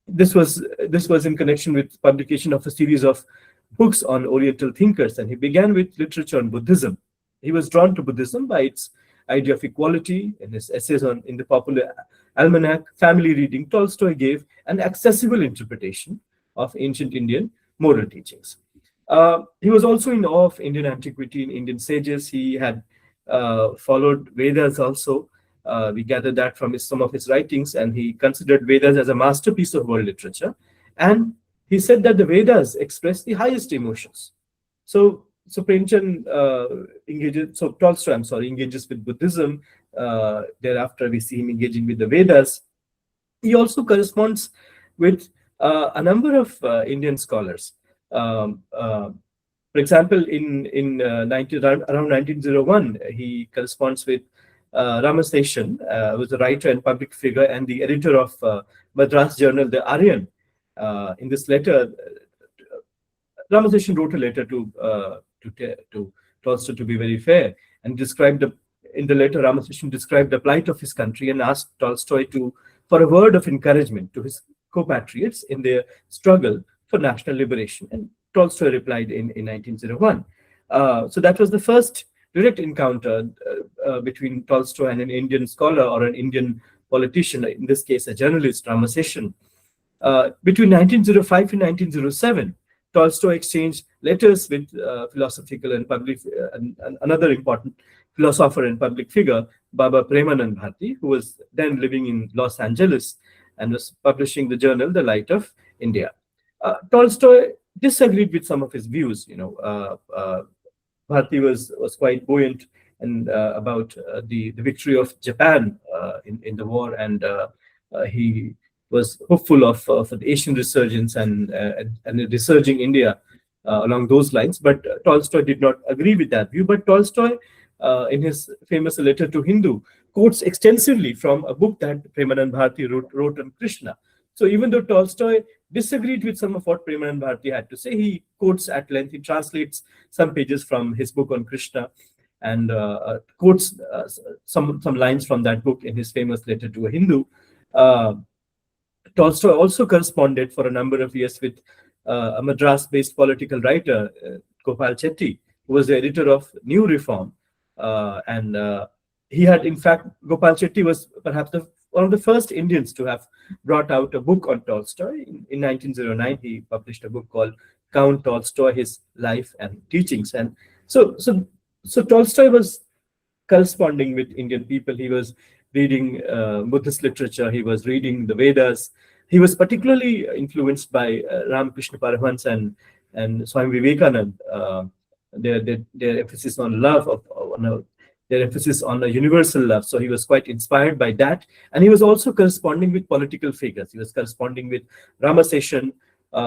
this was in connection with publication of a series of books on Oriental thinkers, and he began with literature on Buddhism. He was drawn to Buddhism by its idea of equality. In his essays in the popular almanac, Family Reading, Tolstoy gave an accessible interpretation of ancient Indian moral teachings. He was also in awe of Indian antiquity and Indian sages. He had followed Vedas also. We gather that from some of his writings, and he considered Vedas as a masterpiece of world literature. And he said that the Vedas express the highest emotions. So Tolstoy, engages with Buddhism. Thereafter, we see him engaging with the Vedas. He also corresponds with a number of Indian scholars. For example, around 1901, he corresponds with Ramaseshan, who was a writer and public figure and the editor of Madras journal, The Aryan. In this letter, Ramaseshan wrote a letter to Tolstoy, to be very fair, and described in the letter, Ramakrishna described the plight of his country and asked Tolstoy for a word of encouragement to his compatriots in their struggle for national liberation. And Tolstoy replied in 1901. So that was the first direct encounter between Tolstoy and an Indian scholar or an Indian politician, in this case, a journalist, Ramakrishna. Between 1905 and 1907, Tolstoy exchanged letters with philosophical and public and another important philosopher and public figure, Baba Premanand Bharati, who was then living in Los Angeles and was publishing the journal The Light of India. Tolstoy disagreed with some of his views. Bharati was quite buoyant and about the victory of Japan in the war, and he was hopeful of for the Asian resurgence and a resurging India along those lines. But Tolstoy did not agree with that view. But Tolstoy, in his famous letter to Hindu, quotes extensively from a book that Premanand Bharati wrote on Krishna. So even though Tolstoy disagreed with some of what Premanand Bharati had to say, he quotes at length. He translates some pages from his book on Krishna and quotes some lines from that book in his famous letter to a Hindu. Tolstoy also corresponded for a number of years with a Madras-based political writer, Gopal Chetty, who was the editor of New Reform. And he had, in fact, Gopal Chetty was perhaps one of the first Indians to have brought out a book on Tolstoy. In 1909, he published a book called Count Tolstoy, His Life and Teachings. And so Tolstoy was corresponding with Indian people. He was reading Buddhist literature. He was reading the Vedas. He was particularly influenced by Ramakrishna Paramahansa and Swami Vivekananda. Their emphasis on love, their emphasis on a universal love. So he was quite inspired by that. And he was also corresponding with political figures. He was corresponding with Ramaseshan.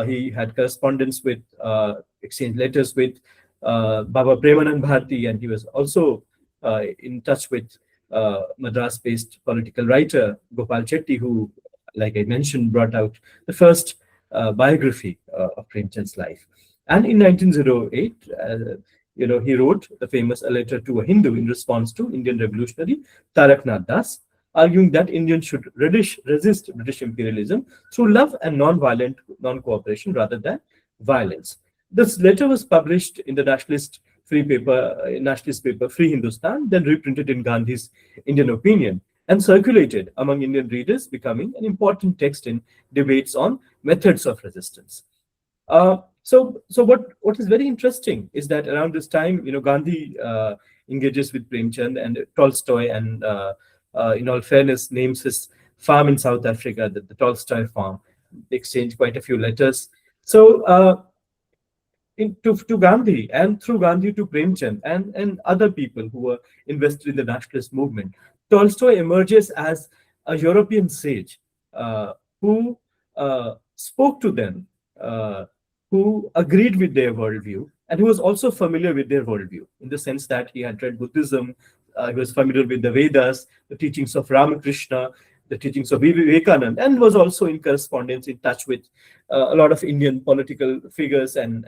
He had correspondence with, exchanged letters with Baba Premanand Bharati, and he was also in touch with Madras-based political writer Gopal Chetty, who, like I mentioned, brought out the first biography of Premchand's life. And in 1908, he wrote the famous A Letter to a Hindu in response to Indian revolutionary Taraknath Das, arguing that Indians should resist British imperialism through love and non-violent non-cooperation rather than violence. This letter was published in the nationalist paper Free Hindustan, then reprinted in Gandhi's Indian Opinion and circulated among Indian readers, becoming an important text in debates on methods of resistance. So what is very interesting is that around this time, Gandhi engages with Premchand, and Tolstoy, and in all fairness, names his farm in South Africa, the Tolstoy farm. They exchange quite a few letters. So to Gandhi, and through Gandhi to Premchand and other people who were invested in the nationalist movement, Tolstoy emerges as a European sage who spoke to them, who agreed with their worldview, and who was also familiar with their worldview in the sense that he had read Buddhism, he was familiar with the Vedas, the teachings of Ramakrishna, the teachings of Vivekananda, and was also in correspondence, in touch with a lot of Indian political figures and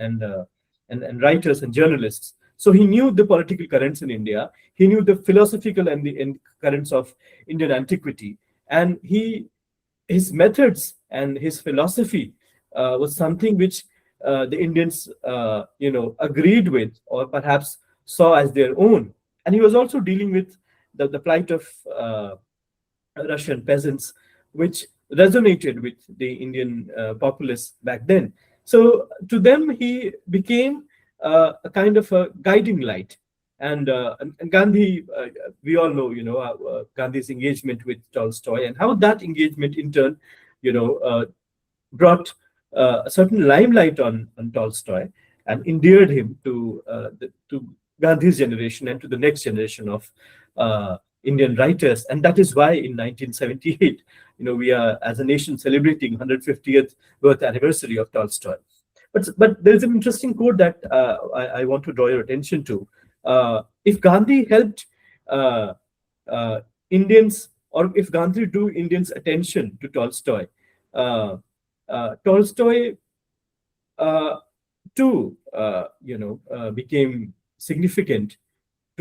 writers and journalists. So he knew the political currents in India. He knew the philosophical and the currents of Indian antiquity, and his methods and his philosophy was something which the Indians, agreed with or perhaps saw as their own. And he was also dealing with the plight of Russian peasants, which resonated with the Indian populace back then. So to them, he became a kind of a guiding light. And Gandhi, we all know, Gandhi's engagement with Tolstoy, and how that engagement in turn, brought a certain limelight on Tolstoy and endeared him to Gandhi's generation and to the next generation of Indian writers. And that is why in 1978, we are as a nation celebrating 150th birth anniversary of Tolstoy. But there is an interesting quote that I want to draw your attention to. If Gandhi helped Indians, or if Gandhi drew Indians' attention to Tolstoy, Tolstoy too, became significant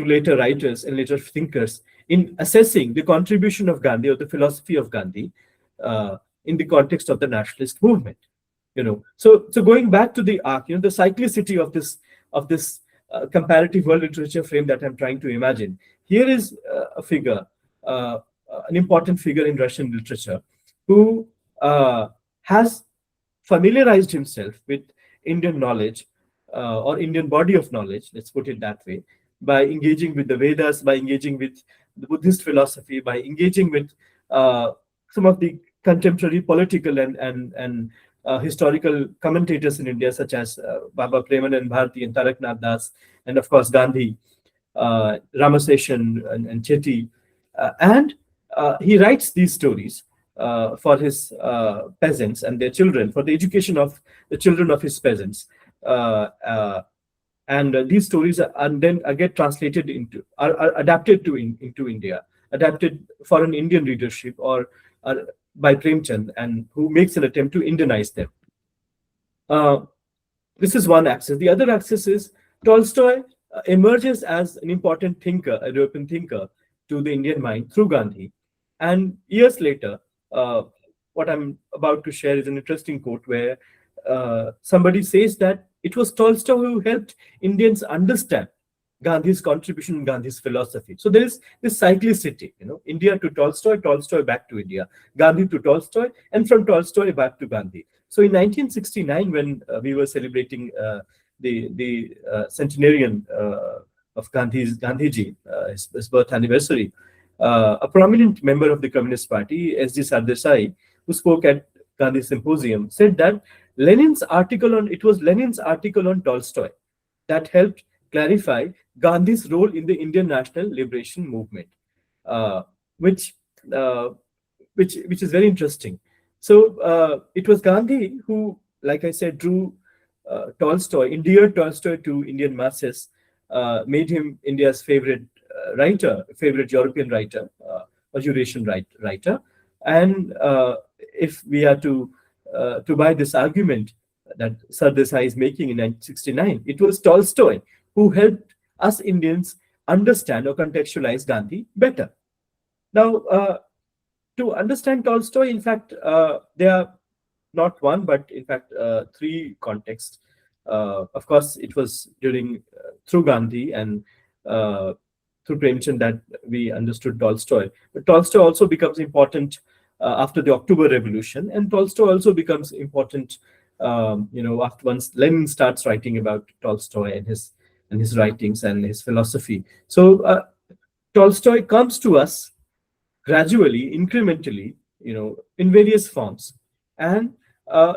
to later writers and later thinkers in assessing the contribution of Gandhi or the philosophy of Gandhi in the context of the nationalist movement. So going back to the arc, the cyclicity of this comparative world literature frame that I'm trying to imagine. Here is a figure, uh, an important figure in Russian literature, who has familiarized himself with Indian knowledge, or Indian body of knowledge, let's put it that way, by engaging with the Vedas, by engaging with the Buddhist philosophy, by engaging with some of the contemporary political and historical commentators in India, such as Baba Premanand Bharati and Tarak Nath Das, and of course Gandhi, Ramaseshan, and Chetty. And he writes these stories for his peasants and their children, for the education of the children of his peasants. Uh, uh, and these stories are then get translated are adapted into India, adapted for an Indian readership, or by Premchand, and who makes an attempt to Indianize them. Uh, this is one axis. The other axis is Tolstoy emerges as an important thinker, a European thinker, to the Indian mind through Gandhi. And years later, uh, what I'm about to share is an interesting quote where somebody says that it was Tolstoy who helped Indians understand Gandhi's contribution, Gandhi's philosophy. So there is this cyclicity, India to Tolstoy, Tolstoy back to India, Gandhi to Tolstoy, and from Tolstoy back to Gandhi. So in 1969, when we were celebrating the centenarian of Gandhiji, his birth anniversary, a prominent member of the Communist Party, S.G. Sardesai, who spoke at Gandhi Symposium, said that it was Lenin's article on Tolstoy that helped clarify Gandhi's role in the Indian national liberation movement, uh, which uh, which is very interesting. So it was Gandhi who, like I said, drew endeared Tolstoy to Indian masses, made him India's favorite writer, favorite European writer, or Eurasian writer. And if we are to buy this argument that Sardesai is making in 1969, it was Tolstoy who helped us Indians understand or contextualize Gandhi better. Now, to understand Tolstoy, in fact, there are not one, but in fact, three contexts. Of course, it was through Gandhi and through Premchand that we understood Tolstoy. But Tolstoy also becomes important after the October Revolution, and Tolstoy also becomes important, after once Lenin starts writing about Tolstoy and his writings and his philosophy. So Tolstoy comes to us gradually, incrementally, in various forms. And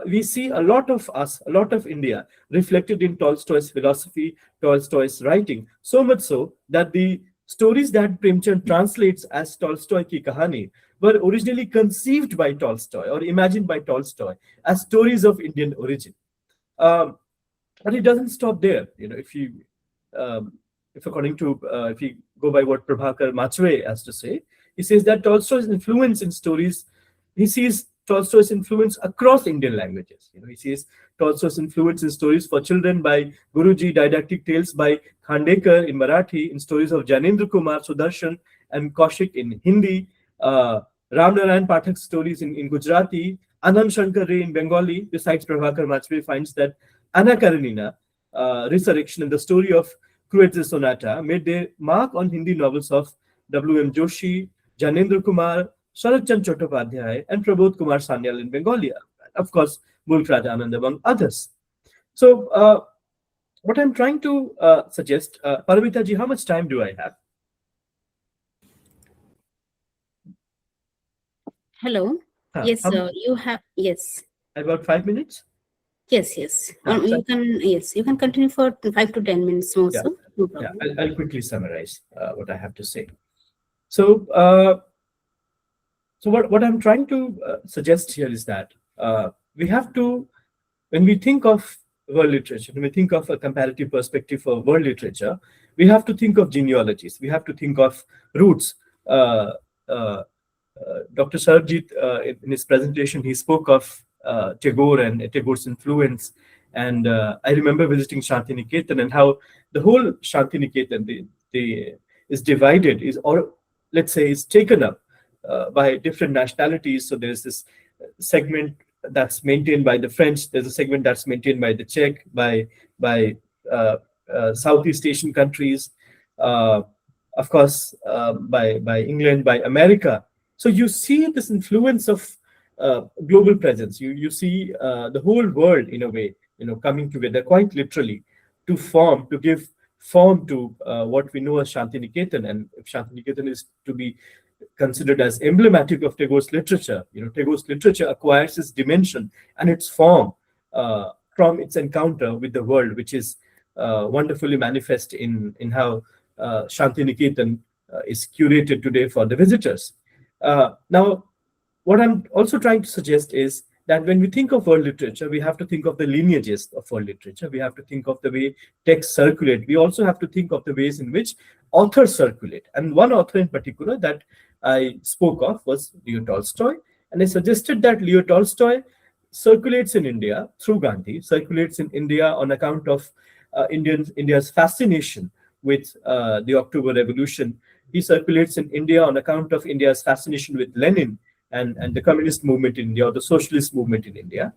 we see a lot of India reflected in Tolstoy's philosophy, Tolstoy's writing, so much so that the stories that Premchand translates as Tolstoy ki Kahani were originally conceived by Tolstoy or imagined by Tolstoy as stories of Indian origin. Um, but it doesn't stop there. Um, if you go by what Prabhakar Machwe has to say, he says that Tolstoy's influence in stories, he sees Tolstoy's influence across Indian languages. He sees Tolstoy's influence in stories for children by Guruji, didactic tales by Khandekar in Marathi, in stories of Janendra Kumar, Sudarshan, and Kaushik in Hindi, Ram Narayan Pathak's stories in Gujarati, Anand Shankar Ray in Bengali. Besides, Prabhakar Machwe finds that Anna Karenina, Resurrection, and the story of Cruet's Sonata made their mark on Hindi novels of W.M. Joshi, Janendra Kumar, Sharat Chand Chattopadhyay, and Prabodh Kumar Sanyal in Bengali. Of course, Mulk Raja Anand, among others. So, what I'm trying to suggest, Paramita ji, how much time do I have? Hello. Yes, sir. You have, yes. About 5 minutes? Yes, yes. So- You can continue for 5 to 10 minutes more, Yeah. sir. No Yeah, problem. I'll quickly summarize what I have to say. So, what I'm trying to suggest here is that we have to, when we think of world literature, when we think of a comparative perspective for world literature, we have to think of genealogies. We have to think of roots. Uh, uh, Dr. Sarbajit, in his presentation, he spoke of Tagore and Tagore's influence And I remember visiting Shantiniketan and how the whole Shantiniketan is divided, is, or let's say, is taken up by different nationalities. So there's this segment that's maintained by the French. There's a segment that's maintained by the Czech, by Southeast Asian countries, uh, of course, by England, by America. So you see this influence of global presence. You see the whole world in a way, coming together quite literally to give form to what we know as Shantiniketan. And if Shantiniketan is to be considered as emblematic of Tagore's literature, Tagore's literature acquires its dimension and its form from its encounter with the world, which is wonderfully manifest in how Shantiniketan is curated today for the visitors. Now, what I'm also trying to suggest is that when we think of world literature, we have to think of the lineages of world literature. We have to think of the way texts circulate. We also have to think of the ways in which authors circulate. And one author in particular that I spoke of was Leo Tolstoy. And I suggested that Leo Tolstoy circulates in India through Gandhi, circulates in India on account of India's fascination with the October Revolution. He circulates in India on account of India's fascination with Lenin and the communist movement in India, or the socialist movement in India.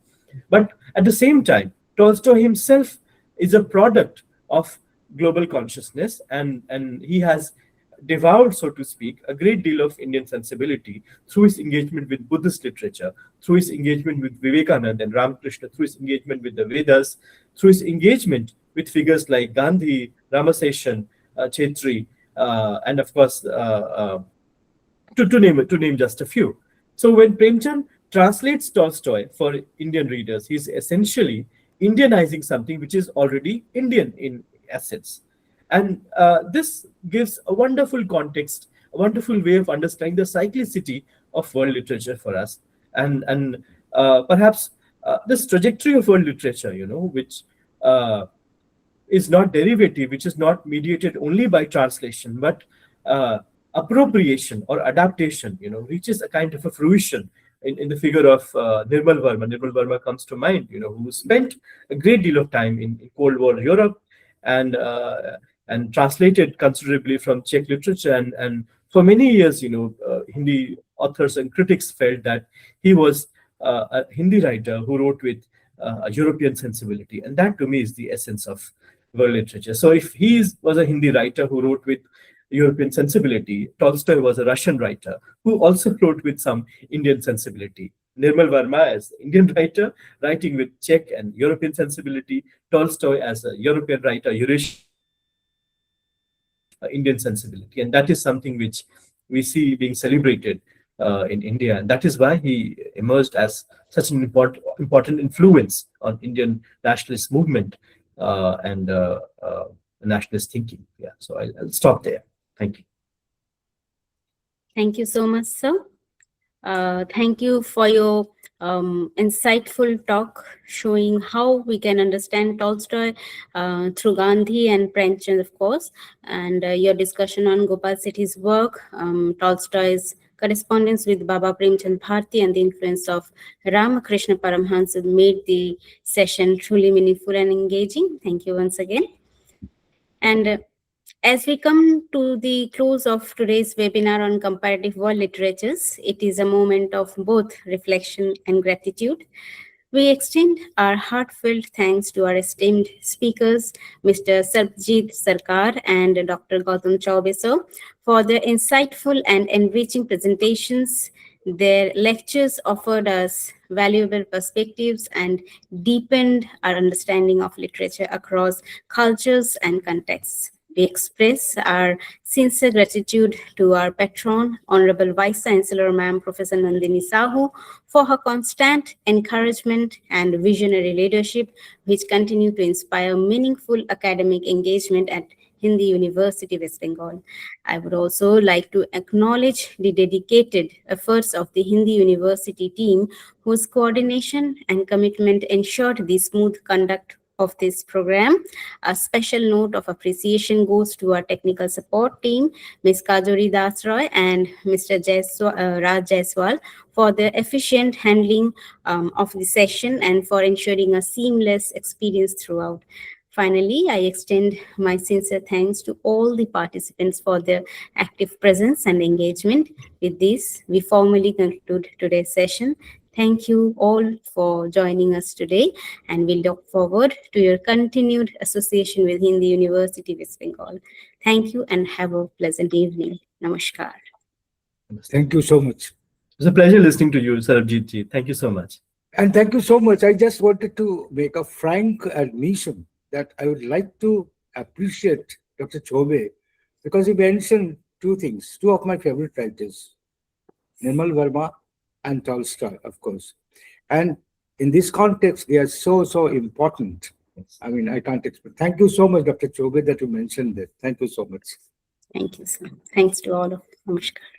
But at the same time, Tolstoy himself is a product of global consciousness, and he has devoured, so to speak, a great deal of Indian sensibility through his engagement with Buddhist literature, through his engagement with Vivekananda and Ramakrishna, through his engagement with the Vedas, through his engagement with figures like Gandhi, Ramaseshan, Chetri, and of course, to name just a few. So when Premchand translates Tolstoy for Indian readers, he's essentially Indianizing something which is already Indian in essence. And this gives a wonderful context, a wonderful way of understanding the cyclicity of world literature for us. And perhaps this trajectory of world literature, which is not derivative, which is not mediated only by translation, but appropriation or adaptation, reaches a kind of a fruition in the figure of Nirmal Verma. Nirmal Verma comes to mind, who spent a great deal of time in Cold War Europe and translated considerably from Czech literature. And for many years, Hindi authors and critics felt that he was a Hindi writer who wrote with a European sensibility. And that to me is the essence of world literature. So if was a Hindi writer who wrote with European sensibility, Tolstoy was a Russian writer who also wrote with some Indian sensibility. Nirmal Verma as Indian writer, writing with Czech and European sensibility. Tolstoy as a European writer, Eurasian Indian sensibility. And that is something which we see being celebrated in India. And that is why he emerged as such an important influence on Indian nationalist movement and nationalist thinking. Yeah, so I'll stop there. Thank you. Thank you so much, sir. Thank you for your insightful talk showing how we can understand Tolstoy through Gandhi and Premchand, of course, and your discussion on Gopal Sethi's work, Tolstoy's correspondence with Baba Premchand Bharti, and the influence of Ramakrishna Paramhansa made the session truly meaningful and engaging. Thank you once again. And as we come to the close of today's webinar on comparative world literatures, it is a moment of both reflection and gratitude. We extend our heartfelt thanks to our esteemed speakers, Mr. Sarbajit Sarkar and Dr. Gautam Choubey, sir, for their insightful and enriching presentations. Their lectures offered us valuable perspectives and deepened our understanding of literature across cultures and contexts. We express our sincere gratitude to our patron, Honorable Vice Chancellor, Ma'am Professor Nandini Sahu, for her constant encouragement and visionary leadership, which continue to inspire meaningful academic engagement at Hindi University, West Bengal. I would also like to acknowledge the dedicated efforts of the Hindi University team, whose coordination and commitment ensured the smooth conduct of this program. A special note of appreciation goes to our technical support team, Ms. Kajori Das Roy and Mr. Raj Jaiswal, for their efficient handling of the session and for ensuring a seamless experience throughout. Finally, I extend my sincere thanks to all the participants for their active presence and engagement. With this, we formally conclude today's session. Thank you all for joining us today, and we look forward to your continued association with Hindi University West Bengal. Thank you and have a pleasant evening. Namaskar. Thank you so much. It was a pleasure listening to you, Sarbajit ji. Thank you so much. And thank you so much. I just wanted to make a frank admission that I would like to appreciate Dr. Choubey because he mentioned two things, two of my favorite writers, Nirmal Verma and Tolstoy, of course. And in this context, they are so, so important. I mean, I can't explain. Thank you so much, Dr. Choubey, that you mentioned that. Thank you so much. Thank you, sir. Thanks to all of you. Namaskar.